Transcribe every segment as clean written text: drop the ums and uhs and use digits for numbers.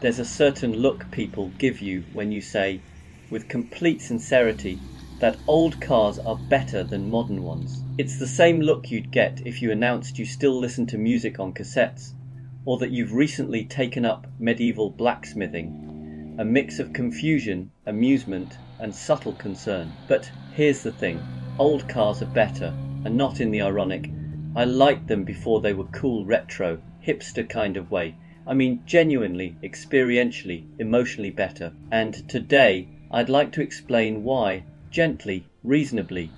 There's a certain look people give you when you say, with complete sincerity, that old cars are better than modern ones. It's the same look you'd get if you announced you still listen to music on cassettes, or that you've recently taken up medieval blacksmithing. A mix of confusion, amusement, and subtle concern. But here's the thing, old cars are better, and not in the ironic, I liked them before they were cool retro, hipster kind of way. I mean genuinely, experientially, emotionally better. And today, I'd like to explain why, gently, reasonably,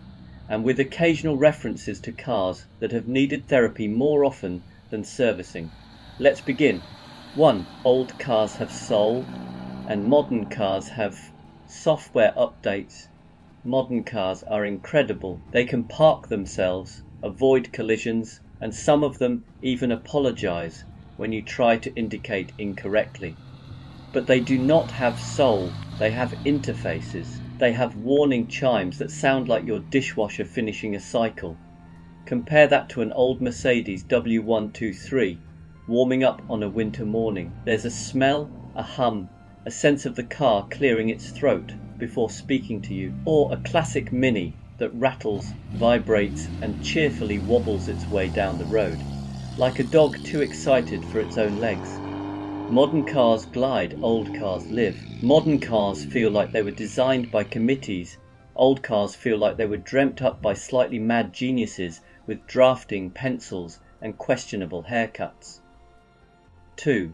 and with occasional references to cars that have needed therapy more often than servicing. Let's begin. 1. Old cars have soul, and modern cars have software updates. Modern cars are incredible. They can park themselves, avoid collisions, and some of them even apologize when you try to indicate incorrectly. But they do not have soul, they have interfaces. They have warning chimes that sound like your dishwasher finishing a cycle. Compare that to an old Mercedes W123 warming up on a winter morning. There's a smell, a hum, a sense of the car clearing its throat before speaking to you. Or a classic Mini that rattles, vibrates, and cheerfully wobbles its way down the road, like a dog too excited for its own legs. Modern cars glide, old cars live. Modern cars feel like they were designed by committees. Old cars feel like they were dreamt up by slightly mad geniuses with drafting pencils and questionable haircuts. 2.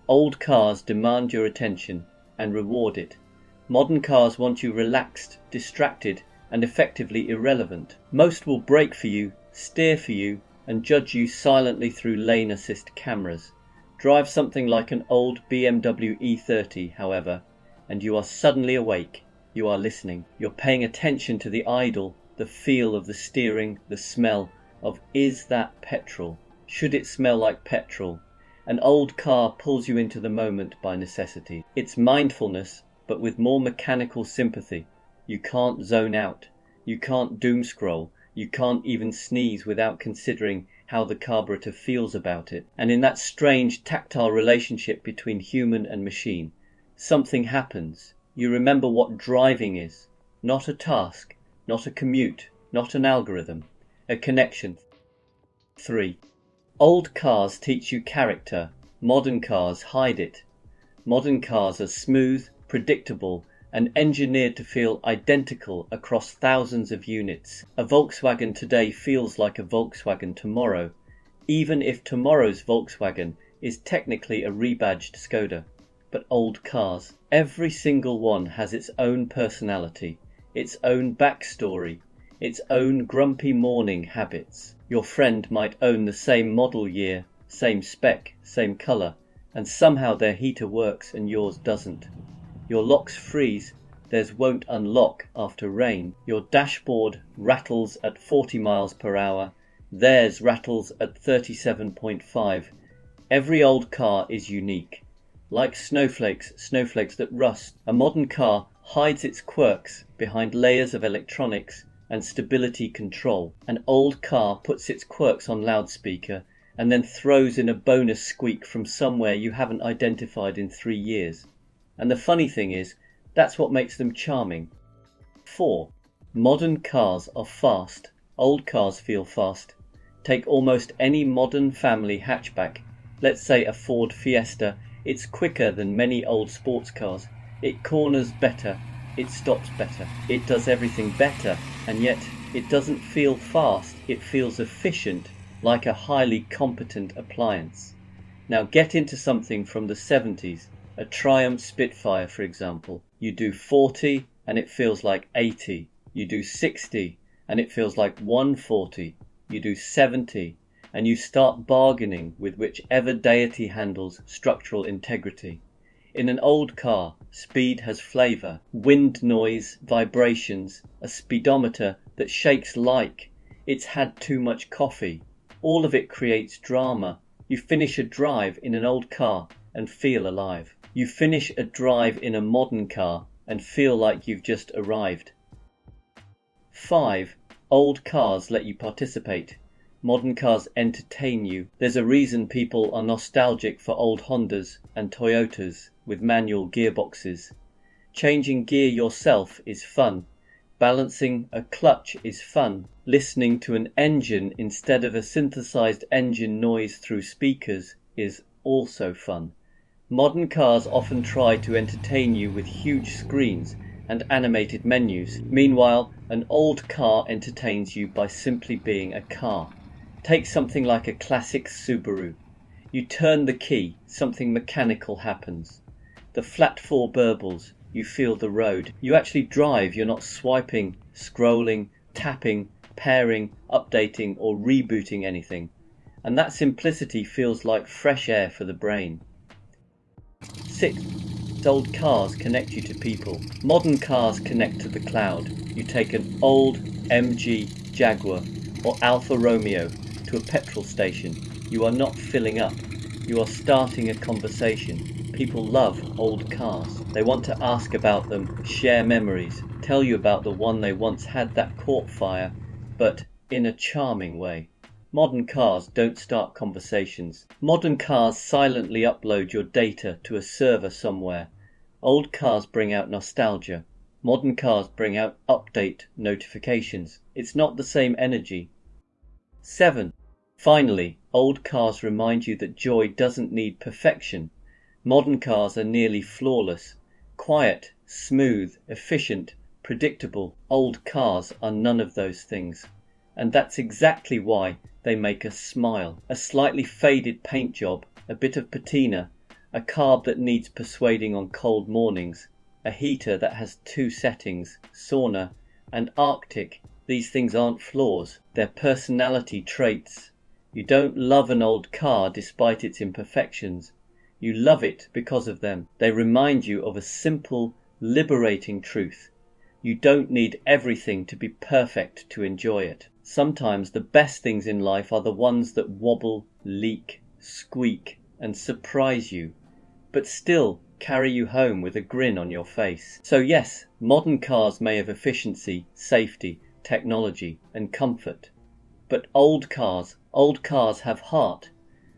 Old cars demand your attention and reward it. Modern cars want you relaxed, distracted, and effectively irrelevant. Most will brake for you, steer for you, and judge you silently through lane assist cameras. Drive something like an old BMW E30, however, and you are suddenly awake. You are listening. You're paying attention to the idle, the feel of the steering, the smell of, is that petrol? Should it smell like petrol? An old car pulls you into the moment by necessity. It's mindfulness, but with more mechanical sympathy. You can't zone out. You can't doom scroll. You can't even sneeze without considering how the carburetor feels about it. And in that strange tactile relationship between human and machine, something happens. You remember what driving is. Not a task, not a commute, not an algorithm. A connection. 3. Old cars teach you character. Modern cars hide it. Modern cars are smooth, predictable, and engineered to feel identical across thousands of units. A Volkswagen today feels like a Volkswagen tomorrow, even if tomorrow's Volkswagen is technically a rebadged Skoda. But old cars, every single one has its own personality, its own backstory, its own grumpy morning habits. Your friend might own the same model year, same spec, same colour, and somehow their heater works and yours doesn't. Your locks freeze, theirs won't unlock after rain. Your dashboard rattles at 40 miles per hour, theirs rattles at 37.5. Every old car is unique. Like snowflakes that rust, a modern car hides its quirks behind layers of electronics and stability control. An old car puts its quirks on loudspeaker and then throws in a bonus squeak from somewhere you haven't identified in 3 years. And the funny thing is, that's what makes them charming. 4. Modern cars are fast. Old cars feel fast. Take almost any modern family hatchback. Let's say a Ford Fiesta. It's quicker than many old sports cars. It corners better. It stops better. It does everything better. And yet, it doesn't feel fast. It feels efficient, like a highly competent appliance. Now get into something from the 70s. A Triumph Spitfire, for example. You do 40 and it feels like 80. You do 60 and it feels like 140. You do 70 and you start bargaining with whichever deity handles structural integrity. In an old car, speed has flavour, wind noise, vibrations, a speedometer that shakes like it's had too much coffee. All of it creates drama. You finish a drive in an old car and feel alive. You finish a drive in a modern car and feel like you've just arrived. 5. Old cars let you participate. Modern cars entertain you. There's a reason people are nostalgic for old Hondas and Toyotas with manual gearboxes. Changing gear yourself is fun. Balancing a clutch is fun. Listening to an engine instead of a synthesized engine noise through speakers is also fun. Modern cars often try to entertain you with huge screens and animated menus. Meanwhile, an old car entertains you by simply being a car. Take something like a classic Subaru. You turn the key, something mechanical happens. The flat four burbles, you feel the road. You actually drive, you're not swiping, scrolling, tapping, pairing, updating or rebooting anything. And that simplicity feels like fresh air for the brain. 6. Old cars connect you to people. Modern cars connect to the cloud. You take an old MG Jaguar or Alfa Romeo to a petrol station. You are not filling up. You are starting a conversation. People love old cars. They want to ask about them, share memories, tell you about the one they once had that caught fire, but in a charming way. Modern cars don't start conversations. Modern cars silently upload your data to a server somewhere. Old cars bring out nostalgia. Modern cars bring out update notifications. It's not the same energy. 7. Finally, old cars remind you that joy doesn't need perfection. Modern cars are nearly flawless. Quiet, smooth, efficient, predictable. Old cars are none of those things. And that's exactly why they make us smile. A slightly faded paint job, a bit of patina, a carb that needs persuading on cold mornings, a heater that has 2 settings, sauna, and Arctic. These things aren't flaws, they're personality traits. You don't love an old car despite its imperfections. You love it because of them. They remind you of a simple, liberating truth. You don't need everything to be perfect to enjoy it. Sometimes the best things in life are the ones that wobble, leak, squeak, and surprise you, but still carry you home with a grin on your face. So yes, modern cars may have efficiency, safety, technology, and comfort. But old cars have heart.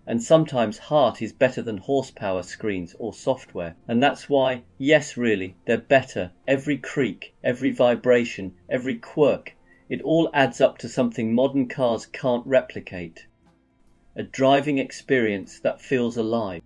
And sometimes heart is better than horsepower screens or software. And that's why, yes really, they're better. Every creak, every vibration, every quirk, it all adds up to something modern cars can't replicate. A driving experience that feels alive.